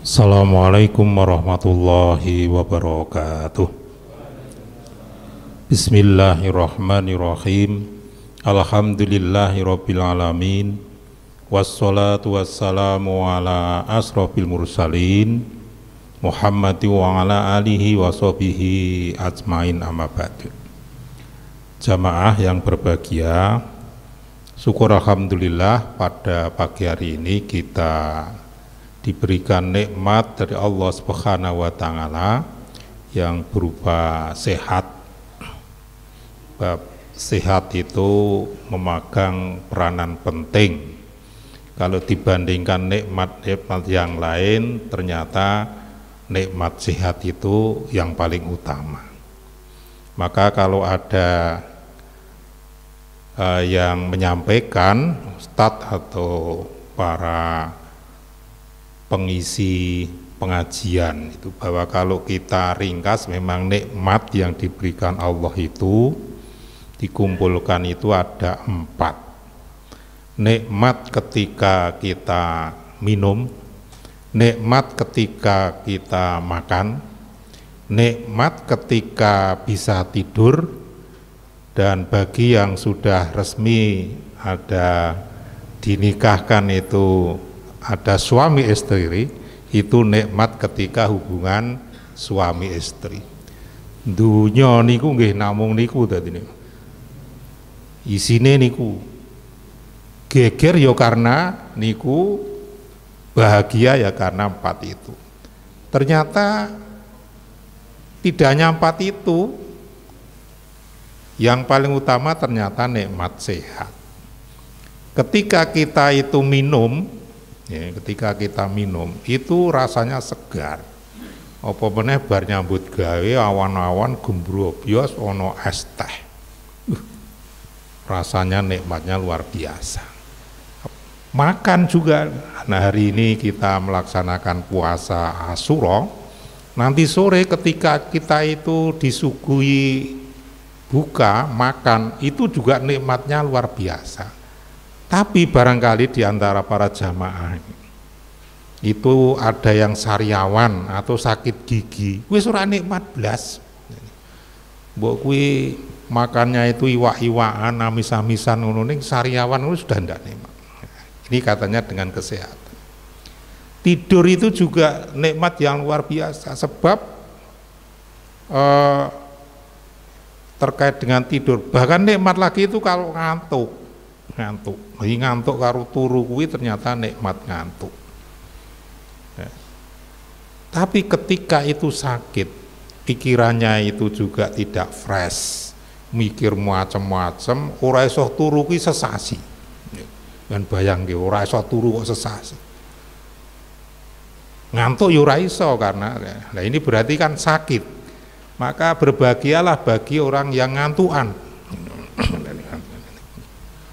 Assalamualaikum warahmatullahi wabarakatuh. Bismillahirrahmanirrahim. Alhamdulillahirabbil alamin. Wassalatu wassalamu ala asrofil mursalin Muhammad wa ala alihi wa sahbihi ajmain, amma ba'du. Jamaah yang berbahagia, syukur alhamdulillah pada pagi hari ini kita diberikan nikmat dari Allah Subhanahu wa taala yang berupa sehat. Sehat itu memegang peranan penting. Kalau dibandingkan nikmat-nikmat yang lain, ternyata nikmat sehat itu yang paling utama. Maka kalau ada yang menyampaikan, ustadz atau para pengisi pengajian itu, bahwa kalau kita ringkas memang nikmat yang diberikan Allah itu dikumpulkan itu ada 4. Nikmat ketika kita minum, nikmat ketika kita makan, nikmat ketika bisa tidur, dan bagi yang sudah resmi ada dinikahkan itu ada suami istri, itu nikmat ketika hubungan suami istri. Dunya niku nggih namung niku dadi niku. Isine niku geger ya karena niku, bahagia ya karena 4 itu. Ternyata tidak hanya 4 itu, yang paling utama ternyata nikmat sehat. Ketika kita itu minum, ketika kita minum itu rasanya segar. Apa meneh bar nyambut gawe awan-awan gembrobyos ono es teh. Rasanya nikmatnya luar biasa. Makan juga. Nah, hari ini kita melaksanakan puasa Asyura. Nanti sore ketika kita itu disuguhi buka, makan, itu juga nikmatnya luar biasa. Tapi barangkali di antara para jamaah itu ada yang sariawan atau sakit gigi, wis ora nikmat blas. Mbok kuwi makannya itu iwak-iwakan, amis-amisan ngono ning sariawan itu sudah ndak nikmat. Ini katanya dengan kesehatan. Tidur itu juga nikmat yang luar biasa, sebab terkait dengan tidur. Bahkan nikmat lagi itu kalau ngantuk. Ngantuk karo turu kuwi ternyata nikmat ngantuk. Tapi ketika itu sakit, pikirannya itu juga tidak fresh, mikir macam-macam, ora iso turu kuwi sesasi. Dan bayangke ora iso turu kok sesasi. Ngantuk ya ora iso karena ini berarti kan sakit. Maka berbahagialah bagi orang yang ngantuan.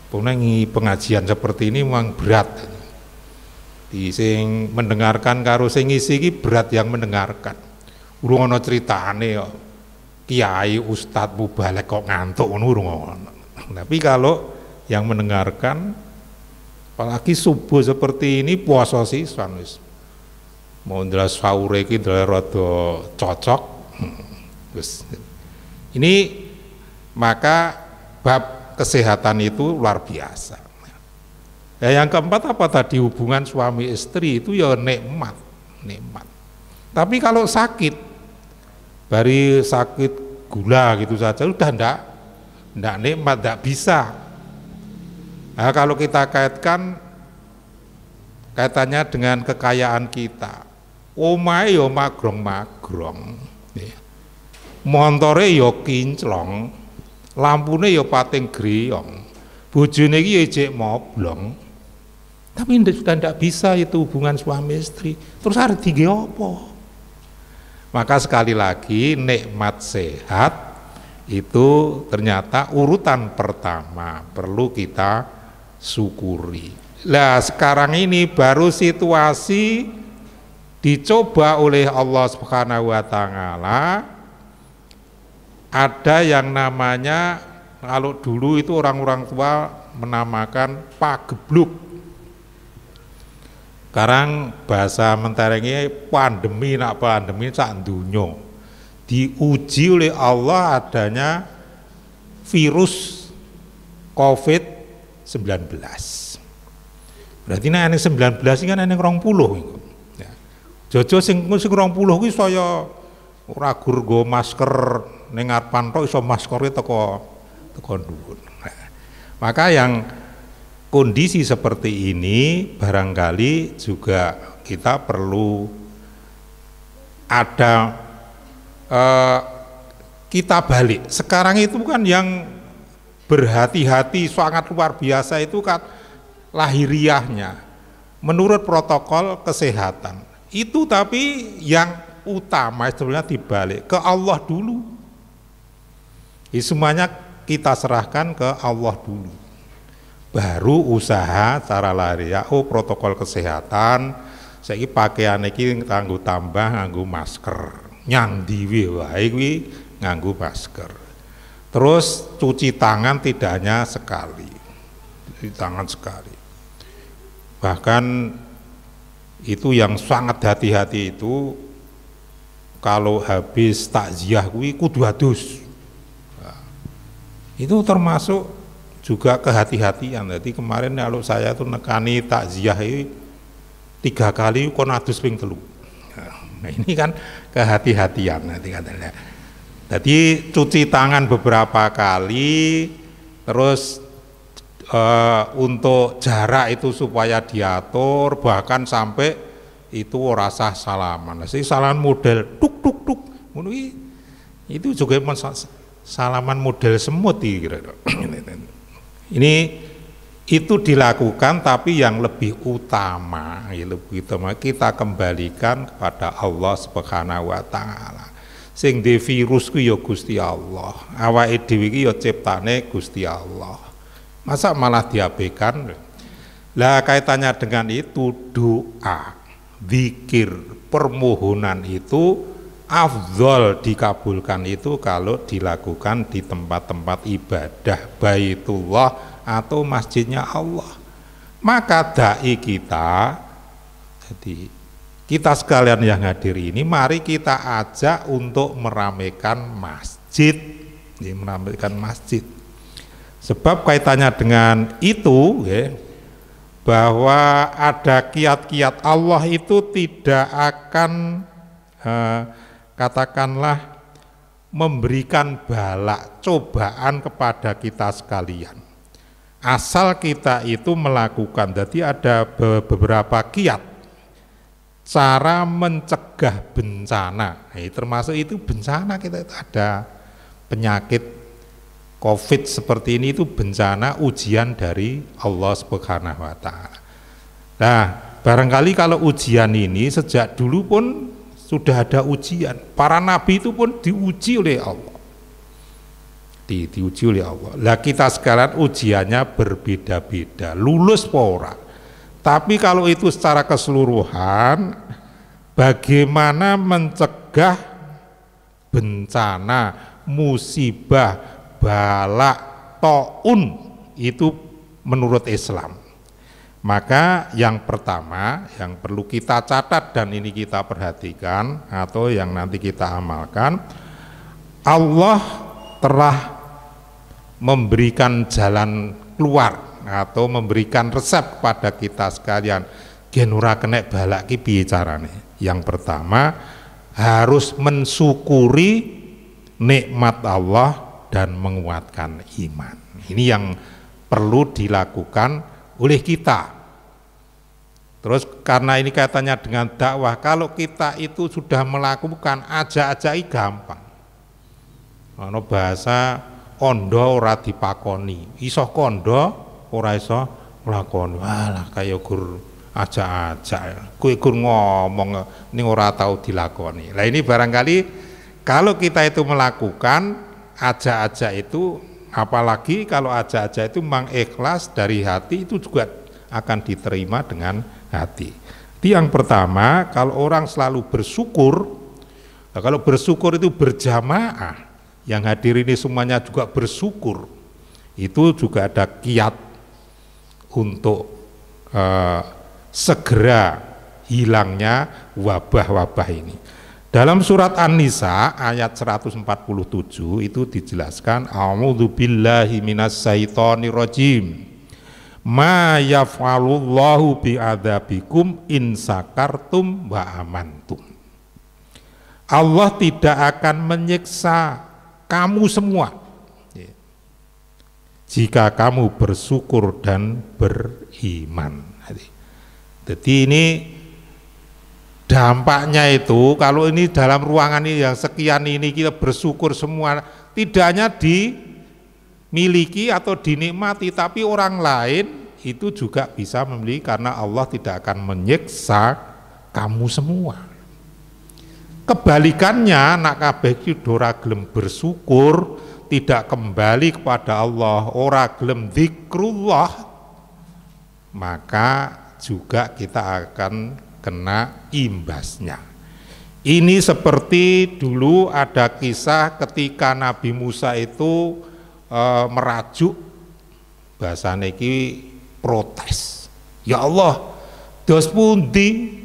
Pengajian seperti ini memang berat. Di sing mendengarkan karo sing ngisi iki berat yang mendengarkan. Urung ana critane kok kiai ustadz mubalek kok ngantuk ngono urung ana. Tapi kalau yang mendengarkan, apalagi subuh seperti ini puasa sisan wis. Mau ndelas sahur iki rada cocok. Ini maka bab kesehatan itu luar biasa. Ya, yang keempat apa tadi, hubungan suami istri itu ya nikmat. Tapi kalau sakit, bari sakit gula gitu saja udah ndak nikmat, ndak bisa. Nah, kalau kita kaitannya dengan kekayaan kita, omahe yo magrong-magrong. Montore ya kinclong, lampune ya pating greyong, bojone iki ya jek moblong. Tapi sudah tidak bisa itu hubungan suami istri. Terus harus tinggi apa? Maka sekali lagi nikmat sehat itu ternyata urutan pertama perlu kita syukuri. Lah sekarang ini baru situasi dicoba oleh Allah Subhanahu wa taala. Ada yang namanya, kalau dulu itu orang-orang tua menamakan pagebluk. Sekarang bahasa menterengnya pandemi sak dunya. Diuji oleh Allah adanya virus COVID-19. Berarti nek 19 iki kan nek 20 iku. Ya. Jojo sing 20 kuwi saya ora gur nggo masker ning ngarepan tok iso maskere teko dhuwur. Nah, maka yang kondisi seperti ini barangkali juga kita perlu ada kita balik. Sekarang itu kan yang berhati-hati sangat luar biasa itu kan lahiriahnya menurut protokol kesehatan. Itu tapi yang utama sebenarnya dibalik ke Allah dulu. Semuanya kita serahkan ke Allah dulu. Baru usaha cara lahiriah, protokol kesehatan, saiki pakaian iki nganggo tambah nganggo masker. Nyandi wae kuwi nganggo masker. Terus cuci tangan tidak hanya sekali. Cuci tangan sekali. Bahkan itu yang sangat hati-hati itu kalau habis takziah kuwi kudu adus. Nah, itu termasuk juga kehati-hatian. Jadi kemarin kalau saya tuh nekani takziah ini 3 kali kon adus ping 3. Nah, ini kan kehati-hatian nanti katanya. Jadi cuci tangan beberapa kali, terus untuk jarak itu supaya diatur, bahkan sampai itu rasa salaman. Jadi salaman model tuk tuk tuk, itu juga salaman model semut kira-kira. Ini itu dilakukan, tapi yang lebih utama kita kembalikan kepada Allah Subhanahu wa taala. Sing di virus ku ya Gusti Allah, awake dhewe iki ya ciptane Gusti Allah. Masa malah diabaikan? Lah kaitannya dengan itu doa, zikir, permohonan itu afdol dikabulkan itu kalau dilakukan di tempat-tempat ibadah Baitullah atau masjidnya Allah. Maka dai kita, jadi kita sekalian yang hadir ini, mari kita ajak untuk meramaikan masjid, meramaikan masjid. Sebab kaitannya dengan itu, bahwa ada kiat-kiat Allah itu tidak akan katakanlah memberikan balak cobaan kepada kita sekalian. Asal kita itu melakukan, jadi ada beberapa kiat cara mencegah bencana. Nah, termasuk itu bencana kita itu ada penyakit COVID seperti ini, itu bencana ujian dari Allah Subhanahu wa taala. Nah, barangkali kalau ujian ini sejak dulu pun sudah ada ujian. Para nabi itu pun diuji oleh Allah. Diuji oleh Allah. Lah kita sekarang ujiannya berbeda-beda, lulus apa ora. Tapi kalau itu secara keseluruhan, bagaimana mencegah bencana, musibah, balak, taun itu menurut Islam. Maka yang pertama yang perlu kita catat dan ini kita perhatikan atau yang nanti kita amalkan, Allah telah memberikan jalan keluar atau memberikan resep kepada kita sekalian. Genura kena balak ki piye carane? Yang pertama harus mensyukuri nikmat Allah dan menguatkan iman. Ini yang perlu dilakukan oleh kita. Terus karena ini kaitannya dengan dakwah, kalau kita itu sudah melakukan ajak-ajaki gampang. Ono bahasa kondo ora dipakoni, iso kondo ora iso nglakoni. Walah kaya gur ajak-ajak. Kowe gur ngomong ning ora tahu dilakoni. Lah ini barangkali kalau kita itu melakukan ajak-ajak itu, apalagi kalau ajak-ajak itu memang ikhlas dari hati, itu juga akan diterima dengan hati. Itu yang pertama. Kalau orang selalu bersyukur, nah kalau bersyukur itu berjamaah, yang hadir ini semuanya juga bersyukur, itu juga ada kiat untuk segera hilangnya wabah-wabah ini. Dalam surat An-Nisa ayat 147 itu dijelaskan, a'udzu billahi minas syaitonir rajim. Ma yaf'alullahu bi'adzabikum in sakartum wa amantum. Allah tidak akan menyiksa kamu semua jika kamu bersyukur dan beriman. Jadi ini dampaknya itu, kalau ini dalam ruangan ini yang sekian ini kita bersyukur semua, tidak hanya dimiliki atau dinikmati, tapi orang lain itu juga bisa memiliki, karena Allah tidak akan menyiksa kamu semua. Kebalikannya, nak kabeh ki ora gelem bersyukur, tidak kembali kepada Allah, ora gelem zikrullah, maka juga kita akan kena imbasnya. Ini seperti dulu ada kisah ketika Nabi Musa itu merajuk, bahasa niki protes. Ya Allah, dos pundi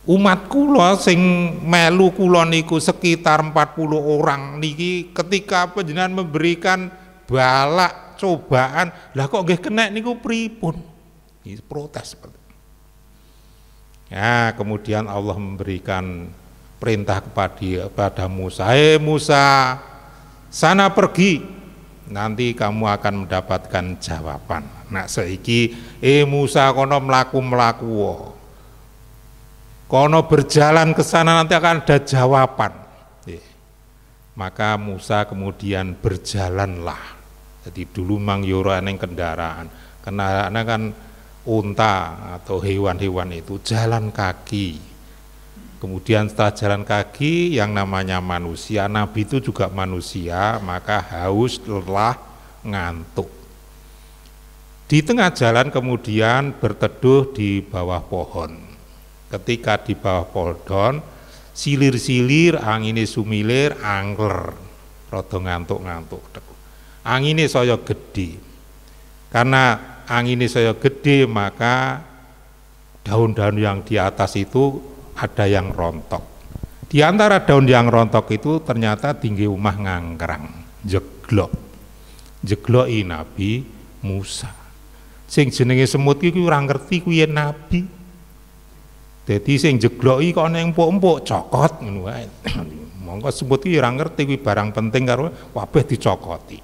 umat kula sing melu kula niku sekitar 40 orang niki, ketika panjenengan memberikan balak cobaan, lah kok nggih kena niku pripun? Ini protes seperti. Ya, kemudian Allah memberikan perintah kepada Musa, Musa, sana pergi, nanti kamu akan mendapatkan jawaban. Nah saiki Musa kono melaku kono berjalan ke sana, nanti akan ada jawaban. Maka Musa kemudian berjalanlah. Jadi dulu mang yura neng kendaraan kan unta atau hewan-hewan itu jalan kaki. Kemudian setelah jalan kaki, yang namanya manusia, Nabi itu juga manusia, maka haus, lelah, ngantuk. Di tengah jalan kemudian berteduh di bawah pohon. Ketika di bawah pohon, silir-silir, angine sumilir, angler, rada ngantuk-ngantuk. Angine saya gede. Karena angine saya gede, maka daun-daun yang di atas itu ada yang rontok. Di antara daun yang rontok itu ternyata tinggi omah ngangkrang, jegloki Nabi Musa. Sing jenenge semut iki ora ngerti kuwi nabi. Dadi sing jegloki kok ana empuk-empuk cokot ngono wae. Monggo semut iki ora ngerti kuwi barang penting karo kabeh dicokoti.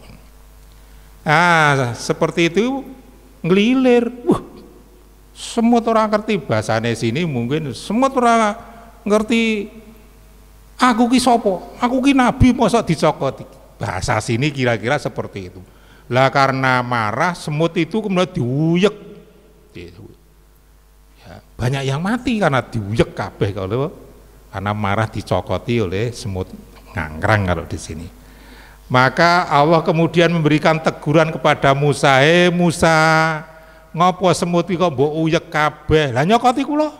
Seperti itu nglilir. Semut orang ngerti, bahasane sini mungkin semut orang ngerti aku ki sopo, aku ki nabi mosok dicokoti. Bahasa sini kira-kira seperti itu. Lah karena marah semut itu kemudian diuyek. Ya, banyak yang mati karena diuyek kabeh kalau karena marah dicokoti oleh semut ngangkrang kalau di sini. Maka Allah kemudian memberikan teguran kepada Musa, Musa, ngopo semut iki kok mbok uyek kabeh, lah nyokoti kula.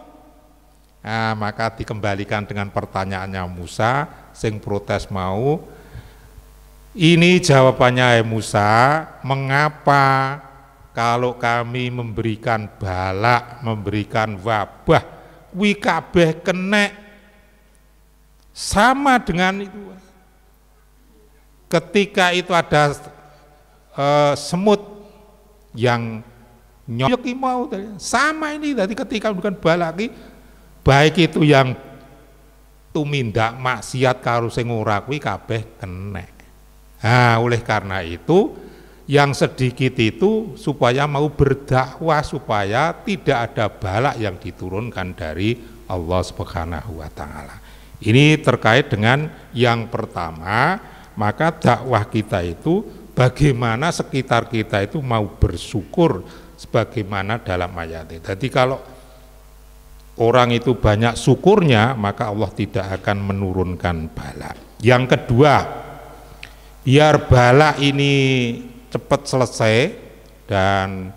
Maka dikembalikan dengan pertanyaannya Musa sing protes mau. Ini jawabannya Musa, mengapa kalau kami memberikan balak, memberikan wabah, kuwi kabeh kenek, sama dengan itu. Ketika itu ada semut yang nyoki mau, sama ini tadi ketika bukan balaki, baik itu yang tumindak maksiat karo sing ora kuwi kabeh kenek. Oleh karena itu yang sedikit itu supaya mau berdakwah, supaya tidak ada balak yang diturunkan dari Allah Subhanahu wa taala. Ini terkait dengan yang pertama, maka dakwah kita itu bagaimana sekitar kita itu mau bersyukur sebagaimana dalam ayat ini. Jadi kalau orang itu banyak syukurnya, maka Allah tidak akan menurunkan bala. Yang kedua, biar bala ini cepat selesai dan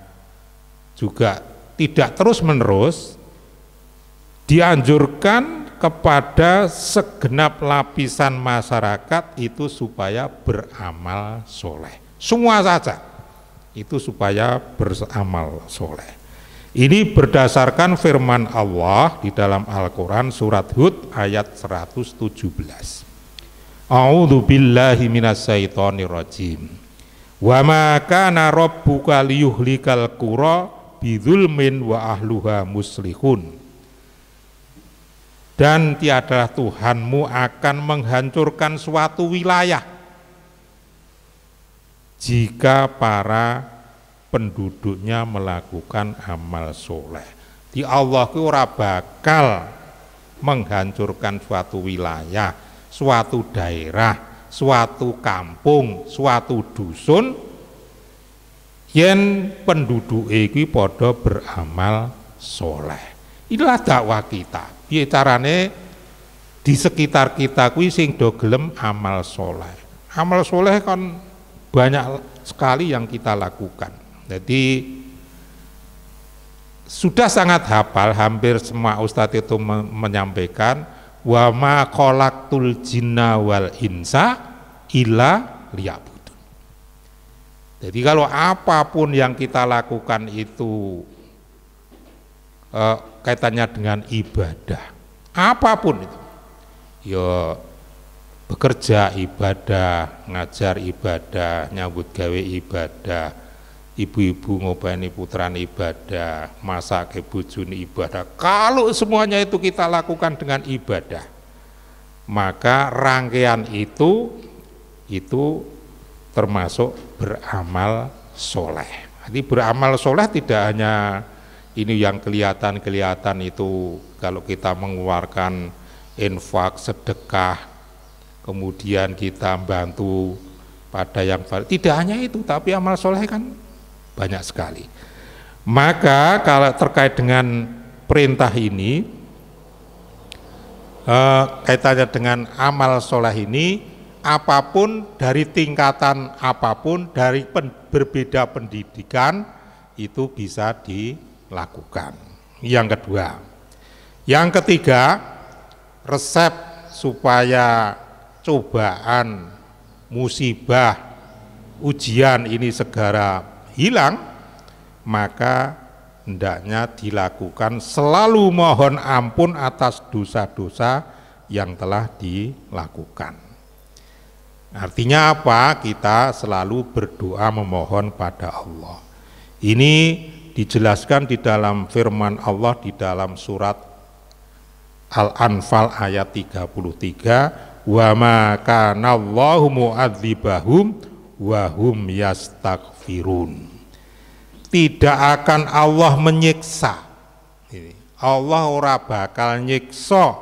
juga tidak terus-menerus, dianjurkan kepada segenap lapisan masyarakat itu supaya beramal soleh. Semua saja itu supaya beramal soleh. Ini berdasarkan firman Allah di dalam Al-Quran surat Hud ayat 117. A'udzu billahi minasyaitonir rajim. Wa ma kana rabbuka liyuhlikal qura bidzulmin wa ahluha muslihun. Dan tiadalah Tuhanmu akan menghancurkan suatu wilayah jika para penduduknya melakukan amal soleh. Di Allah itu ora bakal menghancurkan suatu wilayah, suatu daerah, suatu kampung, suatu dusun yen penduduk iki padha beramal soleh. Inilah dakwah kita. Piye carane di sekitar kita kuwi sing do gelem amal soleh. Amal soleh kan banyak sekali yang kita lakukan. Jadi sudah sangat hafal, hampir semua ustadz itu menyampaikan wa ma khalaqtul jinna wal insa illa liya'budun. Jadi kalau apapun yang kita lakukan itu kaitannya dengan ibadah, apapun itu, ya bekerja ibadah, ngajar ibadah, nyambut gawe ibadah, ibu-ibu ngopeni putrane ibadah, masak bojone ibadah. Kalau semuanya itu kita lakukan dengan ibadah, maka rangkaian itu termasuk beramal soleh. Jadi beramal soleh tidak hanya ini yang kelihatan itu, kalau kita mengeluarkan infak, sedekah, kemudian kita bantu pada yang tidak hanya itu, tapi amal soleh kan banyak sekali. Maka kalau terkait dengan perintah ini, kaitannya dengan amal soleh ini, apapun dari tingkatan apapun, dari berbeda pendidikan itu bisa dilakukan. Yang kedua, yang ketiga, resep supaya cobaan, musibah, ujian ini segera hilang, maka hendaknya dilakukan selalu mohon ampun atas dosa-dosa yang telah dilakukan. Artinya apa? Kita selalu berdoa memohon pada Allah. Ini dijelaskan di dalam firman Allah di dalam surat Al-Anfal ayat 33, wa ma kana Allahu mu'adzibahum wa hum yastaghfirun. Tidak akan Allah menyiksa. Allah ora bakal nyiksa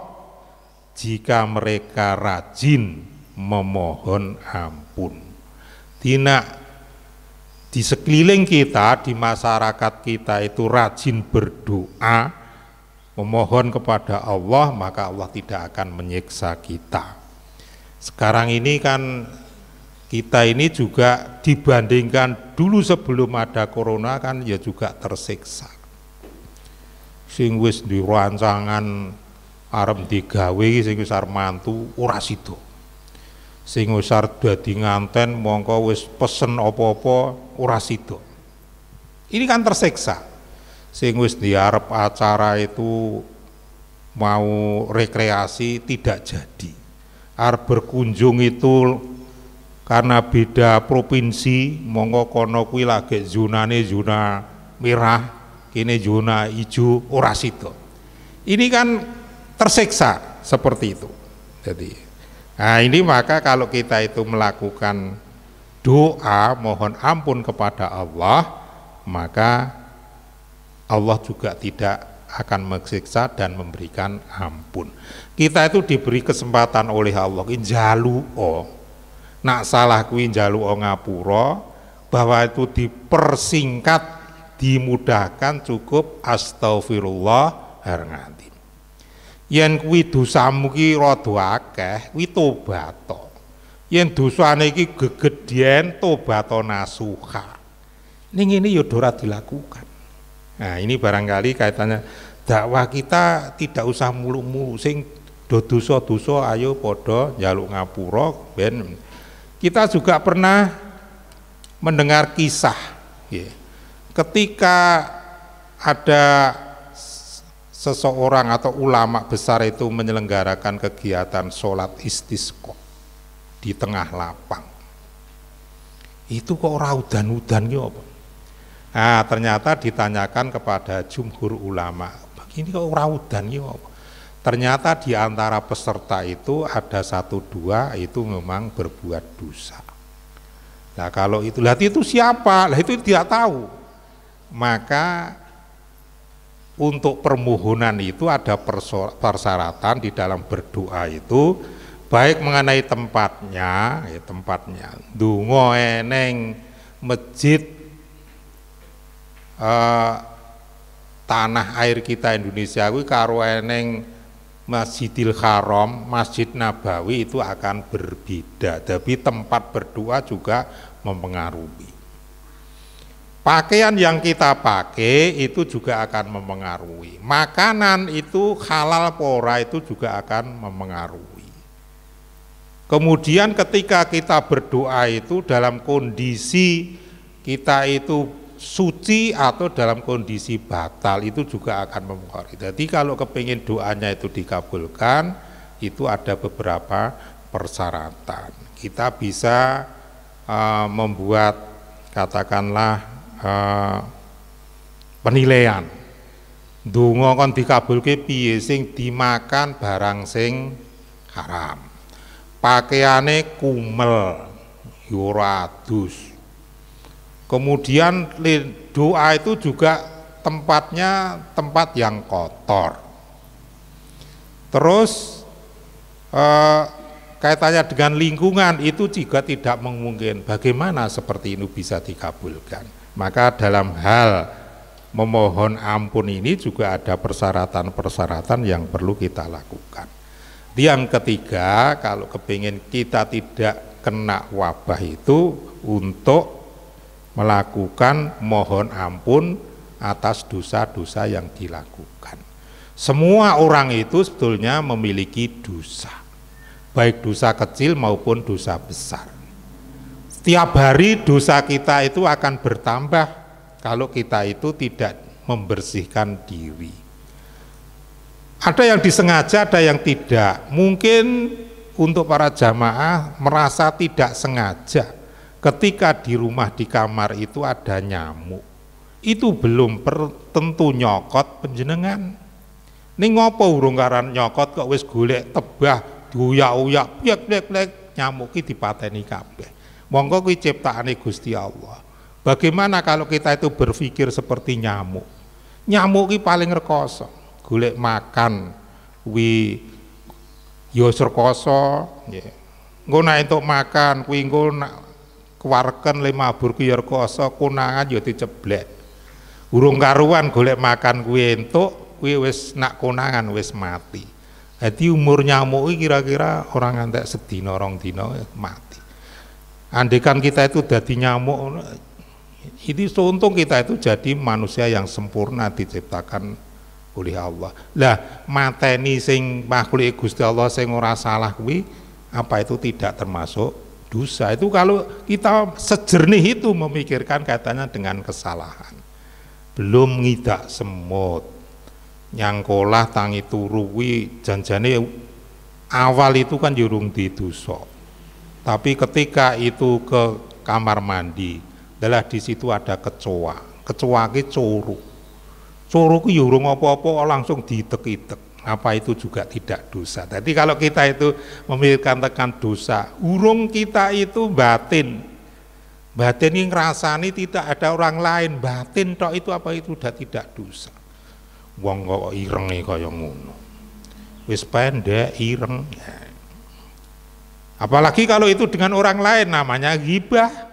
jika mereka rajin memohon ampun. Di sekeliling kita, di masyarakat kita itu rajin berdoa, memohon kepada Allah, maka Allah tidak akan menyiksa kita. Sekarang ini kan kita ini juga dibandingkan dulu sebelum ada corona kan ya juga tersiksa. Sing wis di rancangan arep digawe sing wis arep mantu ora sida. Sing wis arep dadi nganten mongko wis pesen apa-apa ora sida. Ini kan tersiksa. Sing wis diarep acara itu mau rekreasi tidak jadi. Arep berkunjung itu karena beda provinsi, monggo kono kuwi lagi zonane zona merah, kene zona hijau, ora sida. Ini kan tersiksa seperti itu. Jadi, nah ini maka kalau kita itu melakukan doa mohon ampun kepada Allah, maka Allah juga tidak akan mensiksa dan memberikan ampun. Kita itu diberi kesempatan oleh Allah njaluka. Nak salah kuwi njaluka ngapura, bahwa itu dipersingkat, dimudahkan, cukup astaghfirullah harngati. Yen kuwi dosamu ki rada akeh, kuwi tobat. Yen dosane iki gegedhen, tobat nasuha. Ning ini ya ora dilakukan. Nah, ini barangkali kaitannya dakwah kita tidak usah mulu-mulu sing do dosa-dosa ayo padha njaluk ngapura ben. Kita juga pernah mendengar kisah ya, ketika ada seseorang atau ulama besar itu menyelenggarakan kegiatan sholat istisqa di tengah lapang. Itu kok ora udan-udan ki apa? Nah, ternyata ditanyakan kepada jumhur ulama, begini kok ora udan ki apa? Ternyata di antara peserta itu ada 1-2 itu memang berbuat dosa. Nah, kalau itu, itu siapa? Lah itu tidak tahu. Maka untuk permohonan itu ada persyaratan di dalam berdoa itu, baik mengenai tempatnya, ndonga eneng masjid tanah air kita Indonesia kuwi karo eneng Masjidil Haram, Masjid Nabawi itu akan berbeda, tapi tempat berdoa juga mempengaruhi. Pakaian yang kita pakai itu juga akan mempengaruhi. Makanan itu halal pora itu juga akan mempengaruhi. Kemudian ketika kita berdoa itu dalam kondisi kita itu suci atau dalam kondisi batal itu juga akan mempengaruhi. Jadi kalau kepingin doanya itu dikabulkan itu ada beberapa persyaratan. Kita bisa membuat katakanlah penilaian. Donga kon dikabulke piye, sing dimakan barang sing haram. Pakaiane kumel, yo ora adus. Kemudian doa itu juga tempatnya tempat yang kotor. Terus kaitannya dengan lingkungan itu juga tidak memungkinkan. Bagaimana seperti ini bisa dikabulkan? Maka dalam hal memohon ampun ini juga ada persyaratan-persyaratan yang perlu kita lakukan. Yang ketiga, kalau kepingin kita tidak kena wabah itu untuk melakukan mohon ampun atas dosa-dosa yang dilakukan. Semua orang itu sebetulnya memiliki dosa, baik dosa kecil maupun dosa besar. Setiap hari dosa kita itu akan bertambah kalau kita itu tidak membersihkan diri. Ada yang disengaja, ada yang tidak. Mungkin untuk para jamaah merasa tidak sengaja ketika di rumah di kamar itu ada nyamuk. Itu belum tentu nyokot panjenengan. Ning ngopo urung karan nyokot kok wis golek tebah diuyak-uyak plek-plek nyamuk iki dipateni kabeh. Monggo kuwi ciptaane Gusti Allah. Bagaimana kalau kita itu berpikir seperti nyamuk? Nyamuk iki paling rekoso, golek makan kuwi ya rekoso, nggih. Engko nek entuk makan kuwi engko kewarken le mabur kuwi rekoso, konangan ya diceblek. Urung karuan golek makan kuwi entuk, kuwi wis nak konangan wis mati. Jadi umur nyamuk iki kira-kira orang ngantek sedina rong dina mati. Andekan kita itu dadi nyamuk, ini untung kita itu jadi manusia yang sempurna diciptakan oleh Allah. Lah mateni sing makhluk Gusti Allah sing ora salah kuwi apa itu tidak termasuk dosa? Itu kalau kita sejernih itu memikirkan kaitannya dengan kesalahan. Belum ngidak semut, nyangkolah tangi turu kuwi janjane awal itu kan jurung didosa. Tapi ketika itu ke kamar mandi, adalah di situ ada kecoa. Kecoa ki curu. Curu ki urung apa-apa langsung diitek-itek. Apa itu juga tidak dosa. Jadi kalau kita itu memikirkan tekan dosa, urung kita itu batin. Batin ini ngrasani tidak ada orang lain, batin tok itu apa itu sudah tidak dosa. Wong kok irenge kaya ngono. Wis pendek ireng. Apalagi kalau itu dengan orang lain namanya ghibah.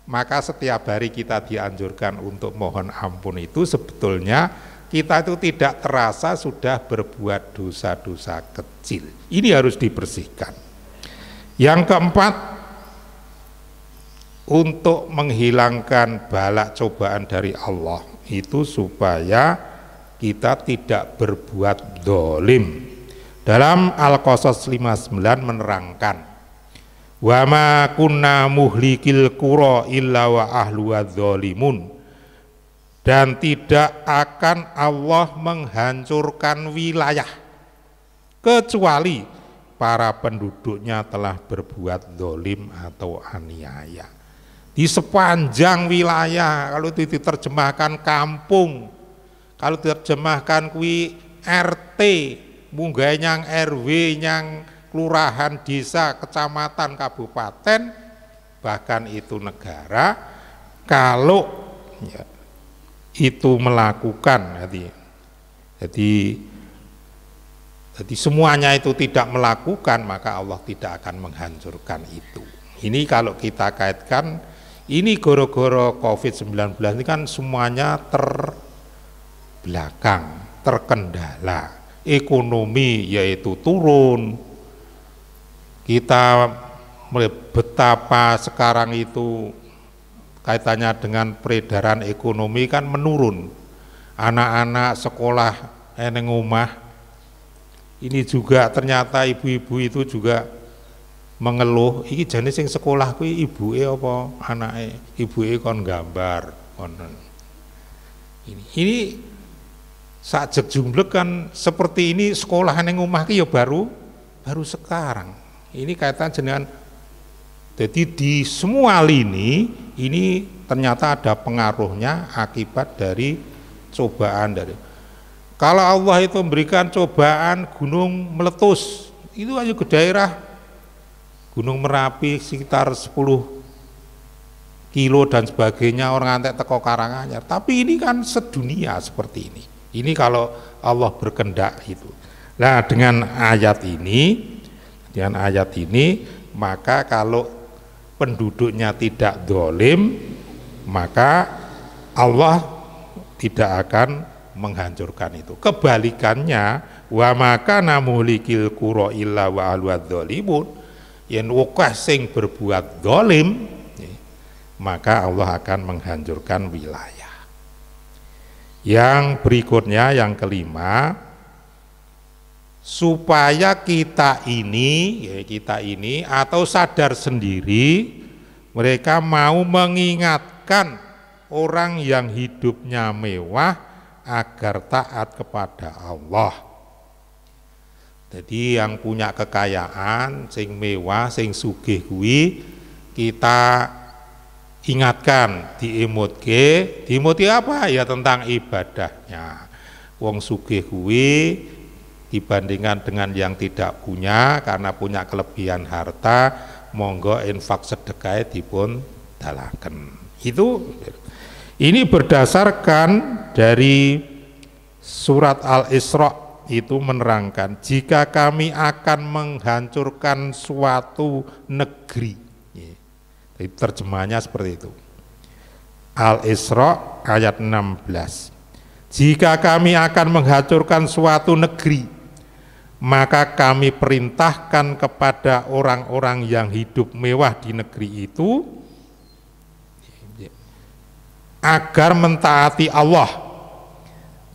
Maka setiap hari kita dianjurkan untuk mohon ampun itu sebetulnya kita itu tidak terasa sudah berbuat dosa-dosa kecil. Ini harus dibersihkan. Yang keempat, untuk menghilangkan bala cobaan dari Allah itu supaya kita tidak berbuat dolim. Dalam Al-Qasas 59 menerangkan, wa ma kunna muhlikil qura illa wa ahluha dzalimun. dan tidak akan Allah menghancurkan wilayah kecuali para penduduknya telah berbuat dolim atau aniaya. Di sepanjang wilayah, kalau itu diterjemahkan kampung, kalau diterjemahkan kui RT, munggah nyang RW, nyang kelurahan, desa, kecamatan, kabupaten, bahkan itu negara, kalau ya, itu melakukan, jadi semuanya itu tidak melakukan, maka Allah tidak akan menghancurkan itu. Ini kalau kita kaitkan, ini goro-goro COVID-19 ini kan semuanya terbelakang, terkendala. Ekonomi yaitu turun. Kita melihat betapa sekarang itu kaitannya dengan peredaran ekonomi kan menurun. Anak-anak sekolah neng omah, ini juga ternyata ibu-ibu itu juga mengeluh, iki jenis yang sekolah kuwi ibuke apa anake, ibuke kon gambar kon. Ini sajek jumlek kan seperti ini sekolah neng omah ki ya baru sekarang. Ini kaitan dengan, jadi di semua lini ini ternyata ada pengaruhnya akibat dari cobaan dari. Kalau Allah itu memberikan cobaan gunung meletus, itu aja ke daerah Gunung Merapi sekitar 10 kilo dan sebagainya, orang ngantek teko Karanganyar. Tapi ini kan sedunia seperti ini. Ini kalau Allah berkehendak itu. Nah, dengan ayat ini, maka kalau penduduknya tidak dolim, maka Allah tidak akan menghancurkan itu. Kebalikannya, wa maka namulikil qura illa wa alwadzalimun, yen wakah sing berbuat dolim, maka Allah akan menghancurkan wilayah. Yang berikutnya, yang kelima, supaya kita ini atau sadar sendiri, mereka mau mengingatkan orang yang hidupnya mewah agar taat kepada Allah. Jadi yang punya kekayaan, sing mewah, sing sugih kuwi kita ingatkan, diimutke apa? Ya tentang ibadahnya. Wong sugih kuwi dibandingkan dengan yang tidak punya, karena punya kelebihan harta, monggo infak sedekah dipun dalaken. Ini berdasarkan dari surat Al-Isra, itu menerangkan jika kami akan menghancurkan suatu negeri. Jadi terjemahannya seperti itu. Al-Isra ayat 16. Jika kami akan menghancurkan suatu negeri, maka kami perintahkan kepada orang-orang yang hidup mewah di negeri itu agar mentaati Allah.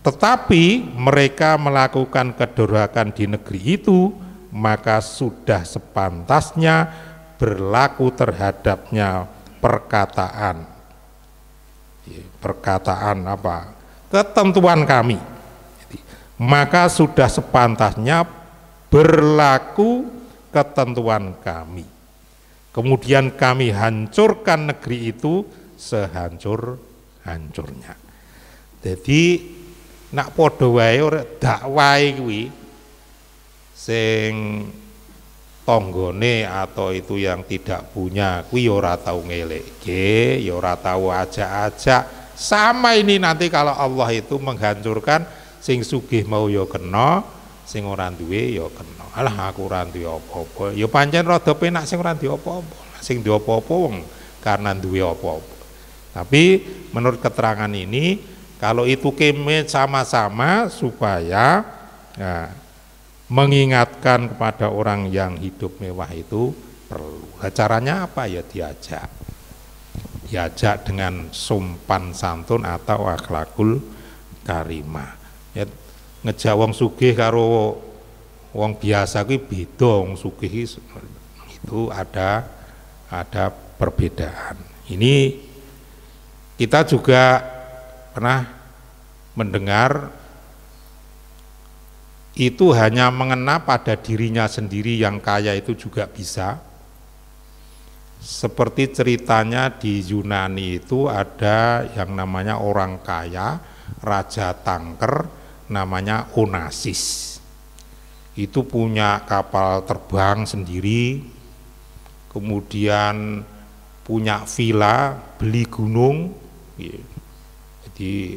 Tetapi mereka melakukan kedurhakan di negeri itu, maka sudah sepantasnya berlaku terhadapnya perkataan apa? Ketentuan kami. Maka sudah sepantasnya berlaku ketentuan kami. Kemudian kami hancurkan negeri itu sehancur-hancurnya. Jadi nak padha wae ora dakwahe kuwi sing tanggane atau itu yang tidak punya kuwi ora tau ngelekke, ya ora tau ajak-ajak. Sama ini nanti kalau Allah itu menghancurkan, sing sugih mau ya kena, sing ora duwe ya kena. Alah aku ora duwe apa-apa. Ya pancen rada penak sing ora duwe apa-apa. Sing duwe apa-apa wong karena duwe apa-apa. Tapi menurut keterangan ini, kalau itu keme sama-sama supaya mengingatkan kepada orang yang hidup mewah itu perlu. Caranya apa? Ya diajak dengan sumpan santun atau akhlakul karimah. Ya, ngejak wong sugih karo wong biasa kuwi beda. Wong sugih itu ada perbedaan. Ini kita juga pernah mendengar itu hanya mengena pada dirinya sendiri yang kaya itu juga bisa. Seperti ceritanya di Yunani itu ada yang namanya orang kaya, raja tangker, namanya Onassis. Itu punya kapal terbang sendiri, kemudian punya villa, beli gunung. Jadi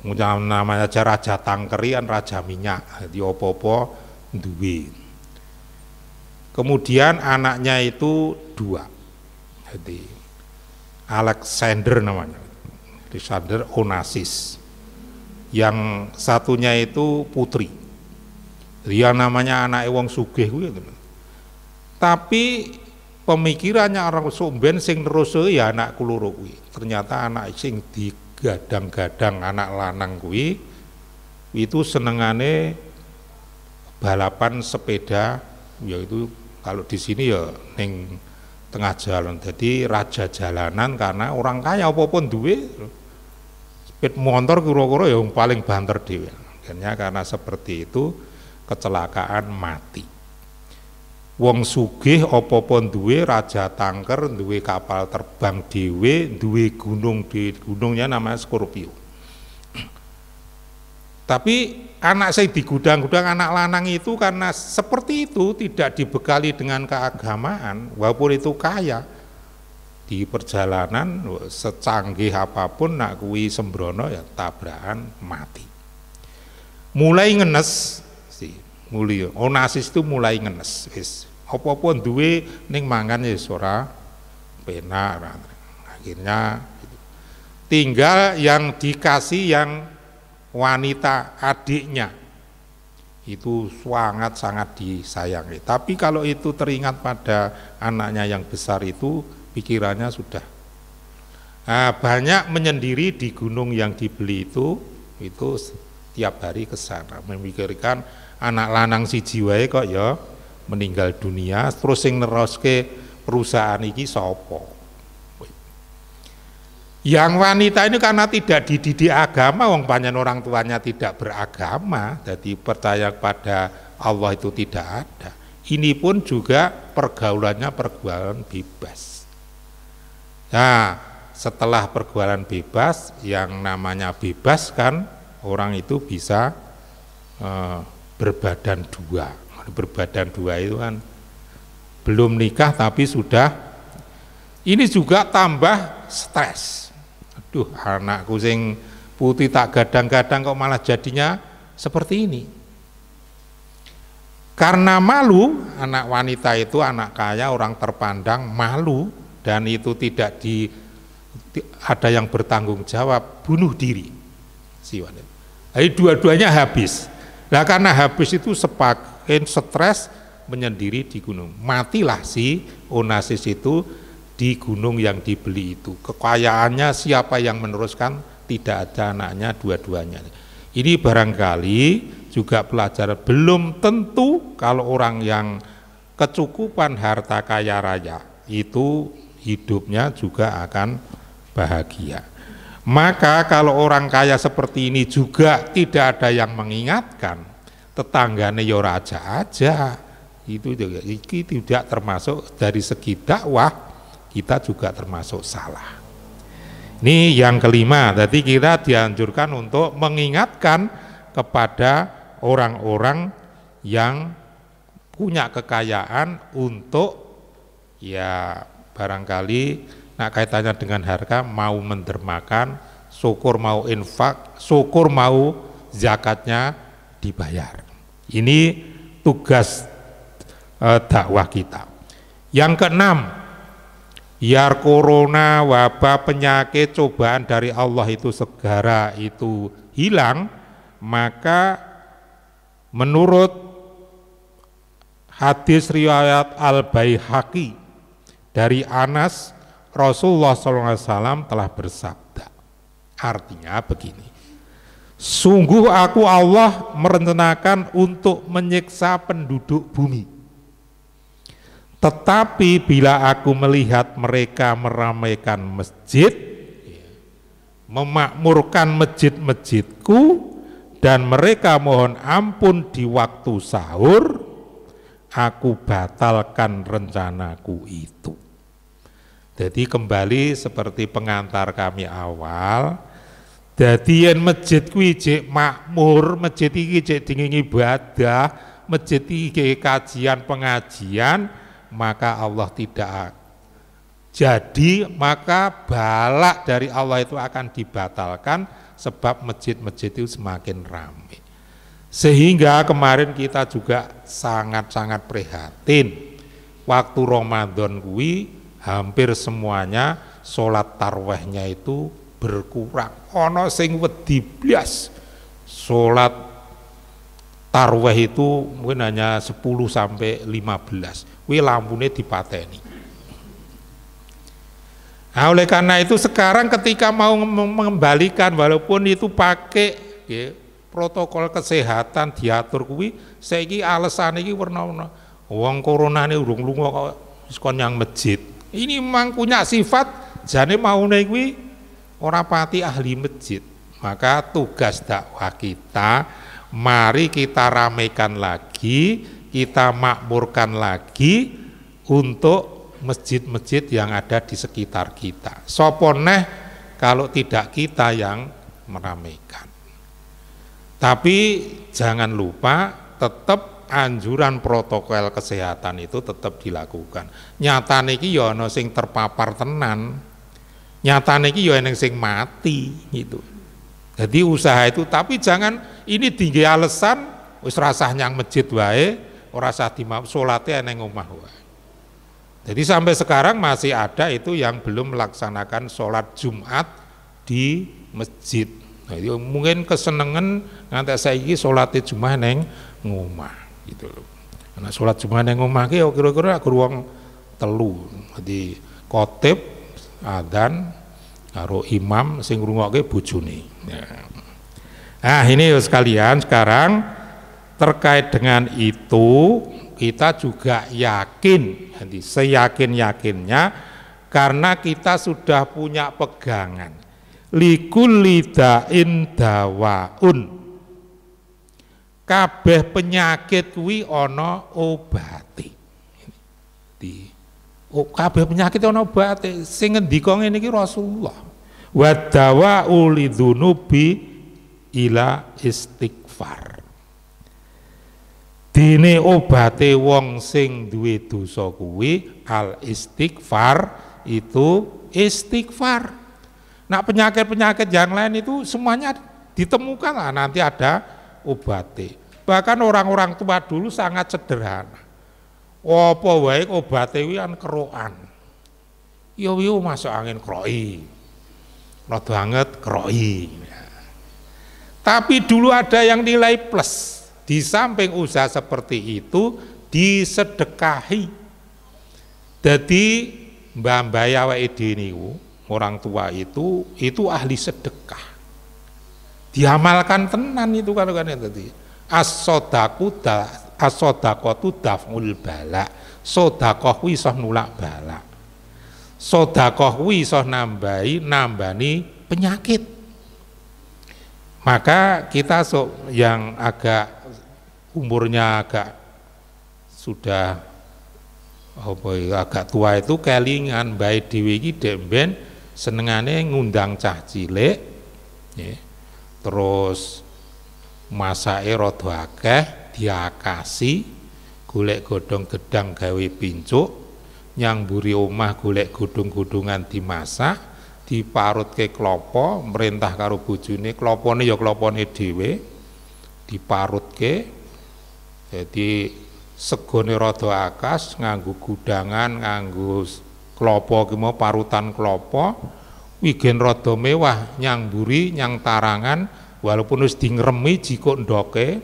namanya aja raja tangkerian, raja minyak, jadi opo-opo duwe. Kemudian anaknya itu 2, jadi Alexander namanya, Alexander Onassis. Yang satunya itu putri, dia namanya anak wong sugih kuwi. Tapi pemikirannya orang somben sing terus ya anak loro kuwi. Ternyata anak sing digadang-gadang anak lanang kuwi itu senengane balapan sepeda, yaitu kalau di sini ya ning tengah jalan. Jadi raja jalanan karena orang kaya apapun duwe sepeda motor kira-kira yang paling banter dhewe. Akhirnya karena seperti itu kecelakaan mati. Wong sugih apa-apa duwe raja tangker, duwe kapal terbang dhewe, duwe gunung, di gunungnya namanya Scorpio. Tapi anak saya digudang-gudang anak lanang itu karena seperti itu tidak dibekali dengan keagamaan, walaupun itu kaya. Di perjalanan secanggih apapun nak kuwi sembrono ya tabrakan mati. Mulai ngenes sih, mulai Onassis itu mulai ngenes wis. Apa-apa duwe ning mangan ya ora penak. Akhirnya tinggal yang dikasih yang wanita adiknya itu sangat disayangi. Tapi kalau itu teringat pada anaknya yang besar itu pikirannya sudah banyak menyendiri di gunung yang dibeli itu tiap hari ke sana memikirkan anak lanang siji wae kok ya meninggal dunia, terus sing neruske perusahaan iki sapa. Yang wanita ini karena tidak dididik agama, wong panjen orang tuanya tidak beragama, jadi percaya pada Allah itu tidak ada. Ini pun juga pergaulannya pergaulan bebas. Nah, setelah pergaulan bebas, yang namanya bebas kan orang itu bisa berbadan dua. Berbadan dua itu kan belum nikah tapi sudah, ini juga tambah stres. Aduh, anakku sing putih tak gadang-gadang kok malah jadinya seperti ini. Karena malu, anak wanita itu anak kaya, orang terpandang malu, dan itu tidak ada yang bertanggung jawab, bunuh diri si wanita. Jadi dua-duanya habis. Nah karena habis itu semakin stres menyendiri di gunung. Matilah si Onassis itu di gunung yang dibeli itu. Kekayaannya siapa yang meneruskan, tidak ada anaknya dua-duanya. Ini barangkali juga pelajaran, belum tentu kalau orang yang kecukupan harta kaya raya itu hidupnya juga akan bahagia. Maka kalau orang kaya seperti ini juga tidak ada yang mengingatkan, tetangganya ya raja aja, itu juga ini tidak termasuk dari segi dakwah, kita juga termasuk salah. Ini yang kelima, jadi kita dianjurkan untuk mengingatkan kepada orang-orang yang punya kekayaan untuk ya barangkali nah kaitannya dengan harga, mau mendermakan, syukur mau infak, syukur mau zakatnya dibayar. Ini tugas dakwah kita. Yang keenam, biar corona, wabah, penyakit, cobaan dari Allah itu segera itu hilang, maka menurut hadis riwayat Al-Baihaqi dari Anas, Rasulullah SAW telah bersabda, artinya begini, sungguh aku Allah merencanakan untuk menyiksa penduduk bumi, tetapi bila aku melihat mereka meramaikan masjid, memakmurkan masjid-masjidku dan mereka mohon ampun di waktu sahur, aku batalkan rencanaku itu. Jadi kembali seperti pengantar kami awal, dadi yen masjid kuwi jek makmur, masjid iki jek dingin ibadah, masjid iki kajian pengajian, maka Allah tidak jadi, maka balak dari Allah itu akan dibatalkan sebab masjid-masjid itu semakin ramai. Sehingga kemarin kita juga sangat-sangat prihatin. Waktu Ramadan kuwi hampir semuanya sholat tarwehnya itu berkurang. Ono sing wedi blas. Sholat tarweh itu mungkin hanya 10 sampai 15. Kuwi lampune dipateni. Nah, oleh karena itu sekarang ketika mau mengembalikan walaupun itu pakai ya, protokol kesehatan diatur kuwi, saiki alasan iki werna-werna. Wong coronane urung lunga kok wis kon yang masjid. Ini memang punya sifat jane maune kuwi ora pati ahli masjid. Maka tugas dakwah kita, mari kita ramaikan lagi, kita makmurkan lagi untuk masjid-masjid yang ada di sekitar kita. Sopo neh kalau tidak kita yang meramaikan. Tapi jangan lupa tetap anjuran protokol kesehatan itu tetap dilakukan. Nyatane iki ya ana sing terpapar tenan. Nyatane iki ya ana sing mati gitu. Jadi usaha itu, tapi jangan ini tinggi alasan wis rasah nyang masjid wae, ora usah salate nang omah wae. Jadi sampai sekarang masih ada itu yang belum melaksanakan sholat Jumat di masjid. Nah, itu mungkin kesenengan nganti saiki sholatnya Jumat neng ngomah gitu loh. Nah, sholat Jumat neng ngomah ki kira-kira wong telu. Jadi khotib, adzan, karo imam sing ngrungokke bojone. Nah, ini sekalian sekarang terkait dengan itu kita juga yakin, seyakin-yakinnya karena kita sudah punya pegangan. Likulli da'in dawaun. Kabeh penyakit kuwi ana obate. Kabeh penyakit ana obate. Sing ngendika ngene iki Rasulullah. Wa dawa'u lidzunubi ila istighfar. Dene obate wong sing duwe dosa kuwi al istighfar, itu istighfar. Nah, penyakit-penyakit yang lain itu semuanya ditemukan lah, nanti ada obate. Bahkan orang-orang tua dulu sangat sederhana. Apa wae obate kuwi kan kerokan. Yo masuk angin kroi. Rada anget kroi. Tapi dulu ada yang nilai plus. Di samping usaha seperti itu disedekahi. Jadi mbah-mbah awake dhewe niku, orang tua itu ahli sedekah. Diamalkan tenan itu kan tadi. As-shadaqatu daf'ul bala. Sedekah kuwi iso nulak bala. Sedekah kuwi iso nambani penyakit. Maka kita yang agak umurnya agak sudah agak tua itu kelingan bae dhewe iki demben senengane ngundang cah cilik ya. Terus masake rada akeh diakasi, golek godhong gedang gawe pincuk, nyang mburi omah golek godhong-godhongan dimasak, diparutke klopo, merintah karo bojone, klopone ya klopone dhewe diparutke. Jadi segone rada akas, nganggo gudangan, nganggo klopo ki mau parutan klopo, wigen rada mewah, nyang mburi, nyang tarangan, walaupun wis dingremi jiko ndoke,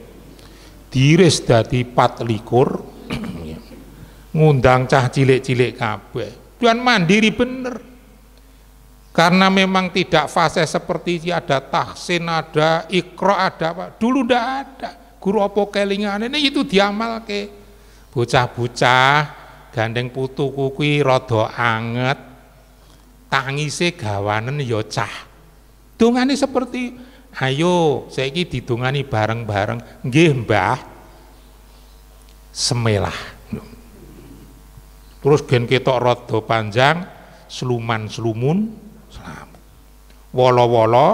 diiris dadi 24, ngundang cah cilik-cilik kabeh. Dan mandiri bener. Karena memang tidak fase seperti ini, ada tahsin, ada ikro, ada apa. Dulu ndak ada. Guru apa kelingane itu diamal ke bocah-bocah gandeng putuku kuwi rada anget, tangise gawanen ya cah Dongane seperti, ayo saiki didongani bareng-bareng, nggih Mbah. Semelah. Terus gen ketok rada panjang, sluman-slumun, wolo-wolo,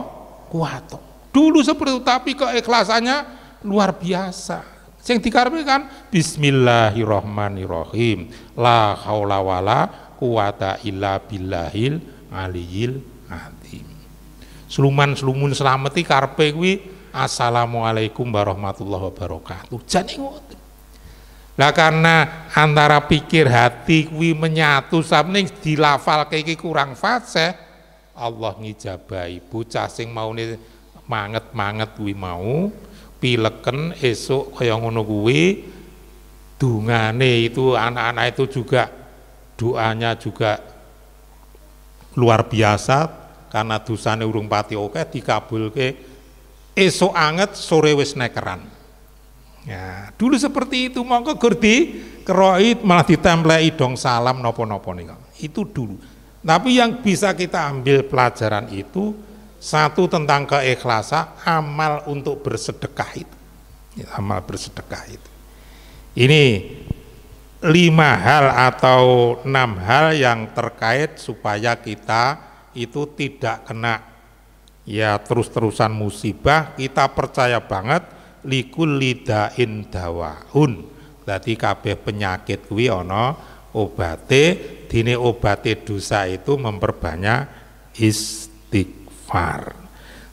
kuwato. Dulu seperti itu, tapi keikhlasannya luar biasa. Sing dikarepe kan bismillahirrahmanirrahim. La haula wala quwata illa billahil aliyil azim. Sluman-slumun slameti karepe kuwi assalamualaikum warahmatullahi wabarakatuh. Jane ngoten. Lah karena antara pikir hati kuwi menyatu sampeyan dilafalke iki kurang fasih, Allah ngijabahi bocah sing maune manget-manget kuwi mau pileken esuk kaya ngono kuwi, dungane itu anak-anak itu juga doanya juga luar biasa karena dosane urung pati akeh dikabulke, esuk anget sore wis nekeran. Ya, dulu seperti itu, monggo gerdi keroi malah ditemplei dong salam nopo-nopo nih. Itu dulu. Tapi yang bisa kita ambil pelajaran itu satu tentang keikhlasan, amal untuk bersedekah itu. Ya, amal bersedekah itu. Ini 5 hal atau 6 hal yang terkait supaya kita itu tidak kena ya terus-terusan musibah. Kita percaya banget likulli da'in dawaun. Dadi kabeh penyakit kuwi ana obate, dene obate dosa itu memperbanyak istighfar.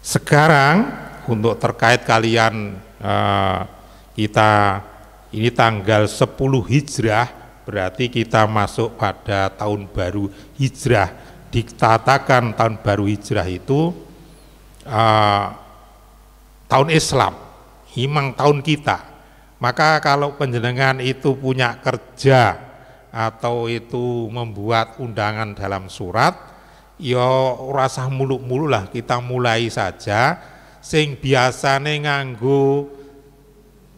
Sekarang untuk terkait kalian kita ini tanggal 10 Hijrah, berarti kita masuk pada tahun baru Hijrah. Dikatakan tahun baru Hijrah itu tahun Islam, imang tahun kita. Maka kalau panjenengan itu punya kerja atau itu membuat undangan dalam surat, ya rasa muluk-muluk lah, kita mulai saja. Sing biasane nganggo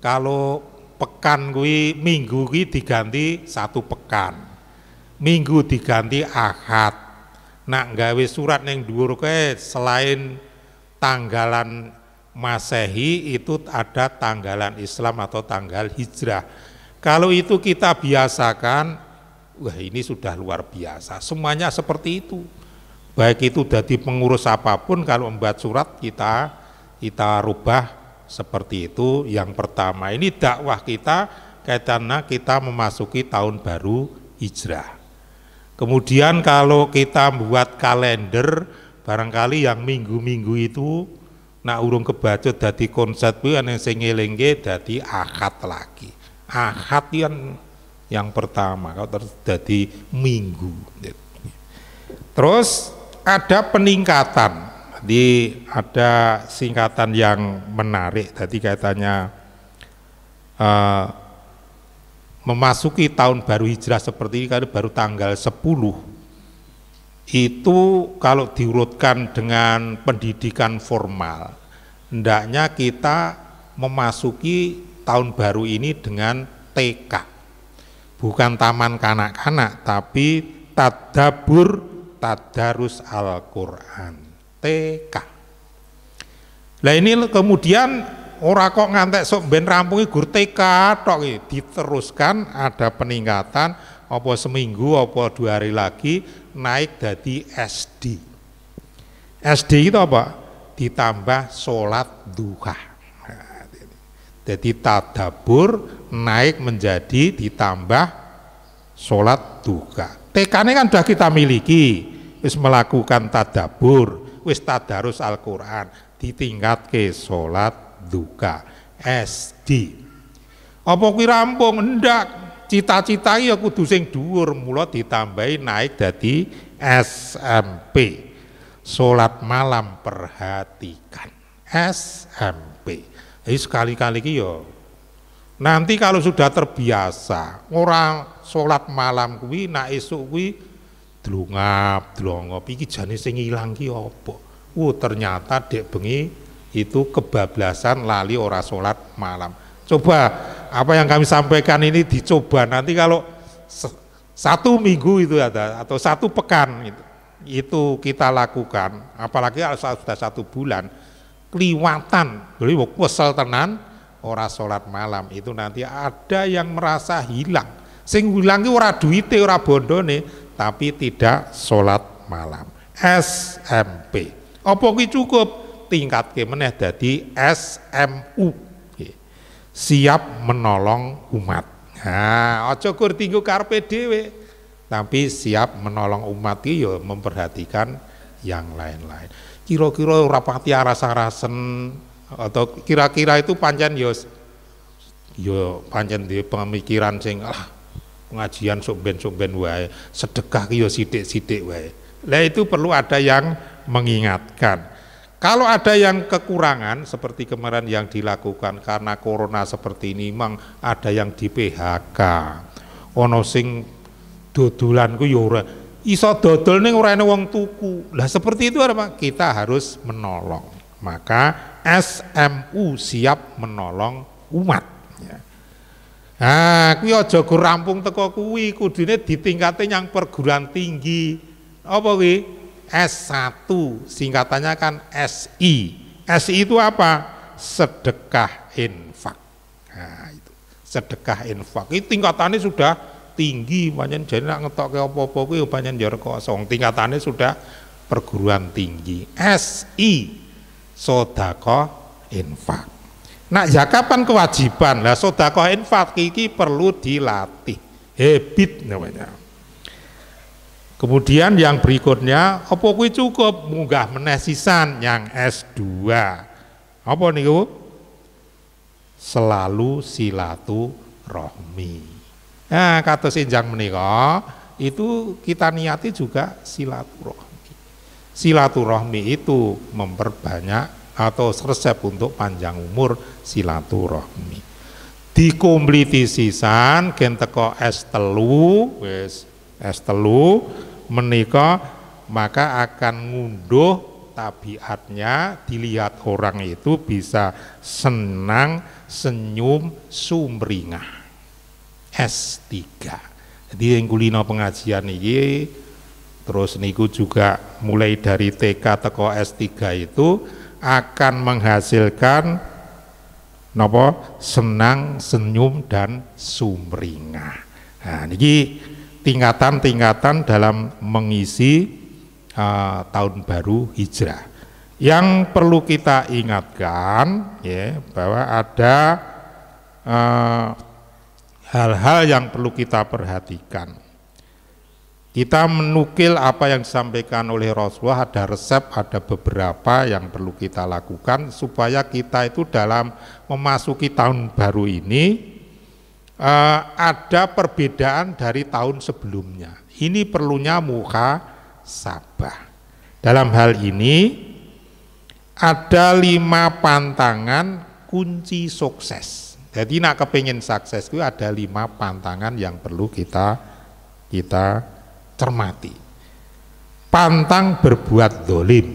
kalau pekan kuwi minggu kuwi diganti 1 pekan, minggu diganti ahad. Nak gawe surat ning dhuwur kae selain tanggalan Masehi itu ada tanggalan Islam atau tanggal hijrah. Kalau itu kita biasakan, wah ini sudah luar biasa. Semuanya seperti itu. Baik itu dari pengurus apapun, kalau membuat surat kita rubah seperti itu. Yang pertama, ini dakwah kita karena kita memasuki tahun baru hijrah. Kemudian kalau kita membuat kalender, barangkali yang minggu-minggu itu nak urung kebaca dadi konsep kuwi ana sing ngelingke dadi ahad lagi. Ahad yang pertama kalau terus dadi minggu. Terus ada peningkatan. Jadi ada singkatan yang menarik. Tadi katanya memasuki tahun baru hijrah seperti ini kan baru tanggal 10. Itu kalau diurutkan dengan pendidikan formal, hendaknya kita memasuki tahun baru ini dengan TK, bukan taman kanak-kanak, tapi tadabbur tadarus Al-Quran, TK. Nah ini kemudian ora kok ngantek sok ben rampungi gur TK tok, diteruskan ada peningkatan apa seminggu apa 2 hari lagi naik dari SD. SD itu apa? Ditambah sholat duha. Jadi tadabbur naik menjadi ditambah sholat duha. TK-nya kan sudah kita miliki, wis melakukan tadabbur, wis tadarus Al-Quran, ditingkat ke sholat duha. SD. Apa kuwi rampung? Ndak. Cita-cita ya kudu sing dhuwur, mula ditambahi naik dadi SMP. Salat malam perhatikan. SMP. Jadi sekali-kali ki ya. Nanti kalau sudah terbiasa, orang salat malam kuwi nak esuk kuwi dlongap iki jane sing ilang ki apa? Ternyata dek bengi itu kebablasan lali ora salat malam. Coba apa yang kami sampaikan ini dicoba nanti kalau 1 minggu itu ada atau 1 pekan gitu. itu kita lakukan, apalagi sudah 1 bulan, kliwatan, jadi kesel tenan, ora sholat malam, itu nanti ada yang merasa hilang. Sing hilang itu ora duite, ora bondone, tapi tidak sholat malam. SMP. Apa ki cukup? Tingkatke meneh dadi SMU. Siap menolong umat. Nah, aja gur tinggu karepe dhewe, tapi siap menolong umat iki ya memperhatikan yang lain-lain. Kira-kira ora pati rasa-rasen atau kira-kira itu pancen ya pancen di pemikiran sing pengajian sok ben wae, sedekah ki ya sithik-sithik wae. Lah itu perlu ada yang mengingatkan. Kalau ada yang kekurangan seperti kemarin yang dilakukan karena corona seperti ini, memang ada yang di PHK. Ono sing dodolan ku ya ora iso dodol ning ora ana wong tuku. Lah seperti itu apa? Kita harus menolong. Maka SMU siap menolong umat. Ya. Nah, kuwi aja go rampung teko kuwi, kudune ditingkate yang perguruan tinggi. Apa kuwi? S1, singkatannya kan SI. SI itu apa? Sedekah infak. Nah, itu. Sedekah infak. Itu tingkatannya sudah tinggi, pancen jane nek ngetokke apa-apa kuwi pancen ya rekoso. Tingkatannya sudah perguruan tinggi. SI, sedekah infak. Nak zakapan kewajiban. Lah sedekah infak iki perlu dilatih. Habit namanya. Kemudian yang berikutnya, apa kuwi cukup munggah meneh sisan yang S2. Apa niku? Selalu silaturahmi. Nah, kata senjang menika itu kita niati juga silaturahmi. Silaturahmi itu memperbanyak atau resep untuk panjang umur silaturahmi. Dikompliti sisan gen teko S3 wis S3 menika maka akan ngunduh tabiatnya, dilihat orang itu bisa senang, senyum, sumringah. S3. Jadi yang kulino pengajian ini terus niku juga mulai dari TK teko S3 itu akan menghasilkan napa senang, senyum dan sumringah. Nah, niki tingkatan-tingkatan dalam mengisi tahun baru Hijrah. Yang perlu kita ingatkan ya, bahwa ada hal-hal yang perlu kita perhatikan. Kita menukil apa yang disampaikan oleh Rasulullah, ada resep, ada beberapa yang perlu kita lakukan supaya kita itu dalam memasuki tahun baru ini ada perbedaan dari tahun sebelumnya. Ini perlunya muhasabah. Dalam hal ini ada 5 pantangan kunci sukses. Jadi nak kepingin sukses itu ada 5 pantangan yang perlu kita cermati. Pantang berbuat dolim.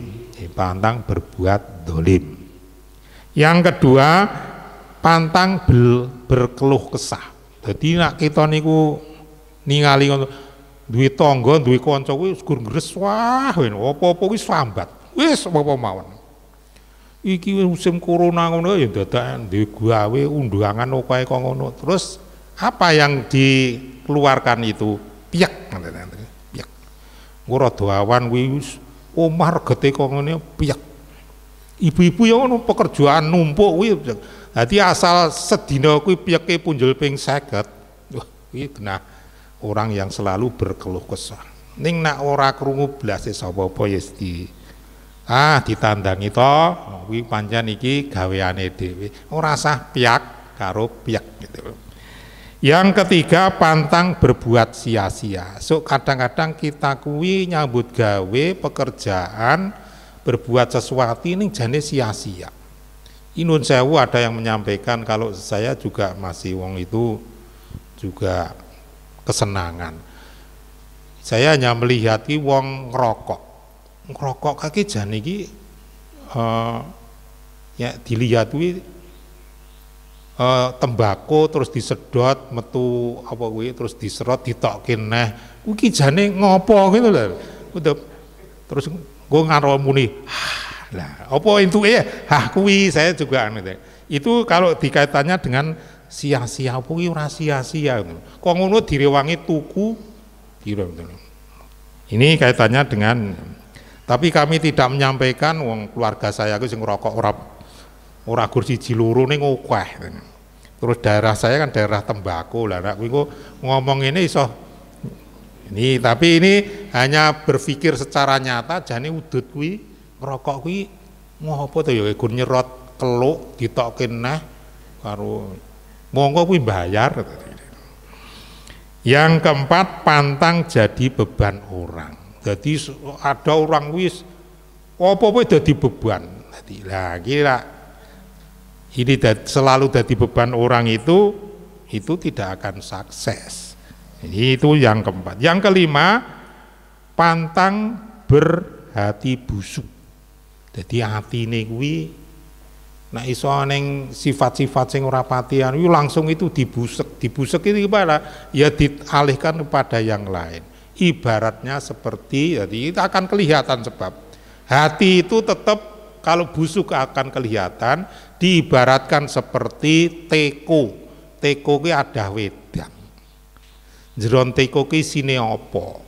Pantang berbuat dolim. Yang kedua, pantang berkeluh kesah. Jadi nak kita niku ningali duwe tangga, duwe kanca kuwi gur ngres wah apa-apa wis sambat. Wis apa mawon. Iki musim corona ngono ya dadakan duwe gawe undangan oke kok ngono. Terus apa yang dikeluarkan itu? Piyak ngoten. Piyak. Ora doawan kuwi wis omah regete kok ngene piyak. Ibu-ibu yang ngono pekerjaan numpuk kuwi. Jadi asal sedina kuwi piyeke punjul ping 50. Wah, kuwi genah orang yang selalu berkeluh kesah. Ning nak ora krungu blas sapa-apa ya ditandangi to, kuwi pancen iki gaweane dhewe. Ora sah piyak karo piyak gitu. Yang ketiga, pantang berbuat sia-sia. So kadang-kadang kita kuwi nyambut gawe pekerjaan berbuat sesuatu ini jane sia-sia. Inun sewu ada yang menyampaikan kalau saya juga masih wong itu juga kesenangan. Saya hanya melihat ki wong ngerokok kaki jan iki ya dilihat kuwi tembako terus disedot metu apa kuwi terus diserot ditokke neh kuwi jane ngopo gitu lho. terus gue ngaro muni, lah apa itu kuwi saya juga itu kalau dikaitannya dengan sia-sia apa kuwi ora sia-sia kok ngono direwangi tuku ini kaitannya dengan, tapi kami tidak menyampaikan wong keluarga saya itu sing ngerokok ora gur siji loro ning akeh. Terus daerah saya kan daerah tembakau lah, kuwi ngomong ini iso ini, tapi ini hanya berpikir secara nyata. Jane udut kuwi ngerokok kuwi ngopo to ya gur nyerot keluk ditokke neh karo monggo kuwi bayar. Yang keempat, pantang jadi beban orang. Jadi ada orang wis apa-apa jadi beban. Jadi lah kira ini selalu jadi beban orang itu tidak akan sukses. Ini itu yang keempat. Yang kelima, pantang berhati busuk. Jadi hatine kuwi nek iso ning sifat-sifat sing ora patian langsung itu dibusek itu gimana? Ya dialihkan kepada yang lain. Ibaratnya seperti, jadi itu akan kelihatan sebab hati itu tetap kalau busuk akan kelihatan, diibaratkan seperti teko. Teko ki ada wedang. Jeron teko ki isine apa?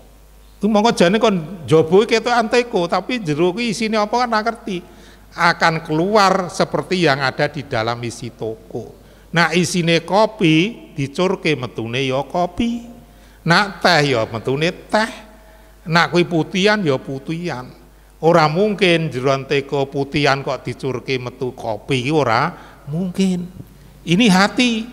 Itu mongko jane kon njaba iki ketokan teko, tapi jero ki isine apa kan ora ngerti. Akan keluar seperti yang ada di dalam isi toko. Nah isine kopi dicurke metune ya kopi. Nak teh ya metune teh. Nak kuwi putihan ya putihan. Ora mungkin jeroan teko putihan kok dicurke metu kopi, ora mungkin. Ini hati.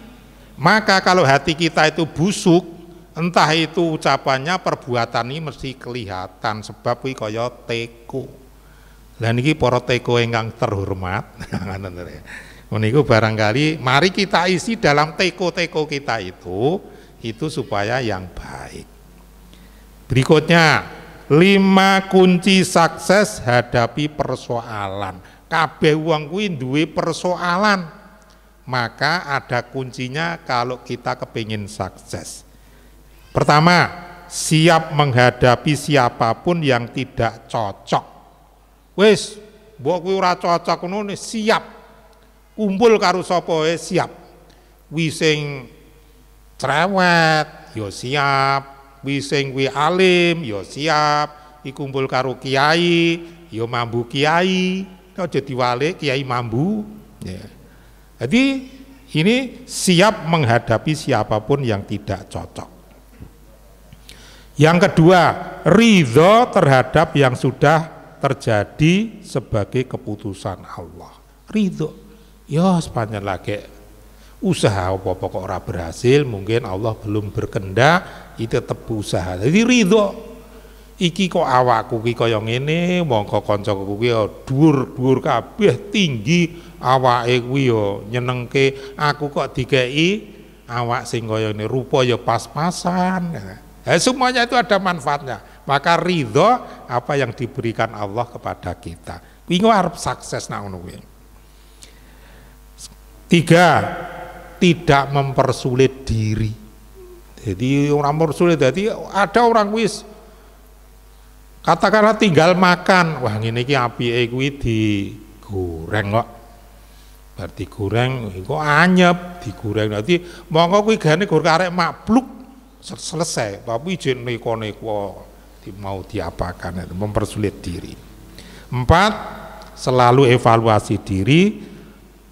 Maka kalau hati kita itu busuk, entah itu ucapannya, perbuatan ini mesti kelihatan sebab kuwi kaya teko. Lah niki para teko ingkang terhormat, meniku barangkali mari kita isi dalam teko-teko kita itu supaya yang baik. Berikutnya, 5 kunci sukses hadapi persoalan. Kabeh wong kuwi duwe persoalan, maka ada kuncinya kalau kita kepingin sukses. Pertama, siap menghadapi siapapun yang tidak cocok. Wis, mbok kuwi ora cocok ngono siap. Kumpul karo sapa wae siap. Wi sing cerewet ya siap, wi sing kuwi alim ya siap, kumpul karo kiai ya mambu kiai, aja diwalik kiai mambu. Ya. Jadi ini siap menghadapi siapapun yang tidak cocok. Yang kedua, ridho terhadap yang sudah terjadi sebagai keputusan Allah. Ridho, ya sepanjang lagi usaha apa-apa kok ora berhasil, mungkin Allah belum berkehendak, itu tetap usaha. Jadi ridho, iki kok awakku ki kaya ngene, mongko kancaku kuwi ya dhuwur-dhuwur kabeh, tinggi awake kuwi ya nyenengke, aku kok dikei awak sing kaya ngene, rupa ya pas-pasan. Semuanya itu ada manfaatnya. Maka ridho apa yang diberikan Allah kepada kita. Kuwi arep sukses nak ngono kuwi. 3, tidak mempersulit diri. Jadi orang mempersulit, jadi ada orang wis katakanlah tinggal makan, wah ngene iki apike kuwi digoreng kok. Bar digoreng kok anyep, digoreng dadi mongko kuwi gane gur karek mabluk selesai, tapi jen neko-neko mau diapakan, itu mempersulit diri. 4, selalu evaluasi diri,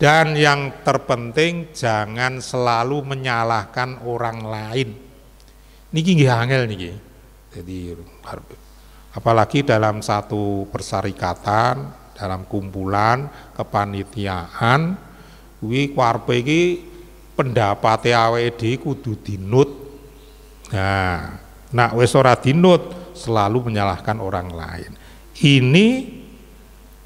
dan yang terpenting jangan selalu menyalahkan orang lain. Niki nggih angel niki. Jadi apalagi dalam satu persyarikatan, dalam kumpulan kepanitiaan, kuwi karepe iki pendapate awake dhewe kudu dinut. Nah, nak wis ora dinut selalu menyalahkan orang lain. Ini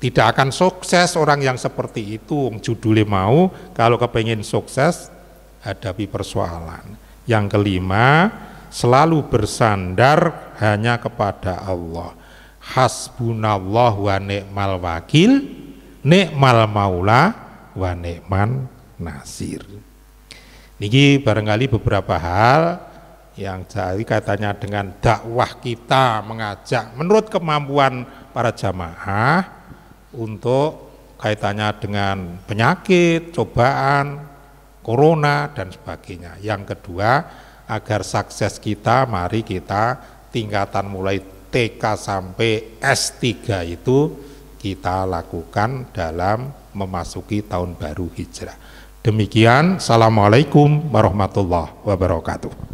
tidak akan sukses orang yang seperti itu. Judulnya mau kalau kepengen sukses hadapi persoalan. Yang kelima, selalu bersandar hanya kepada Allah. Hasbunallah wa ni'mal wakil, ni'mal maula wa ni'man nasir. Niki barangkali beberapa hal yang jadi katanya dengan dakwah kita mengajak menurut kemampuan para jamaah untuk kaitannya dengan penyakit, cobaan, corona dan sebagainya. Yang kedua, agar sukses kita, mari kita tingkatan mulai TK sampai S3 itu kita lakukan dalam memasuki tahun baru Hijrah. Demikian, Assalamualaikum warahmatullahi wabarakatuh.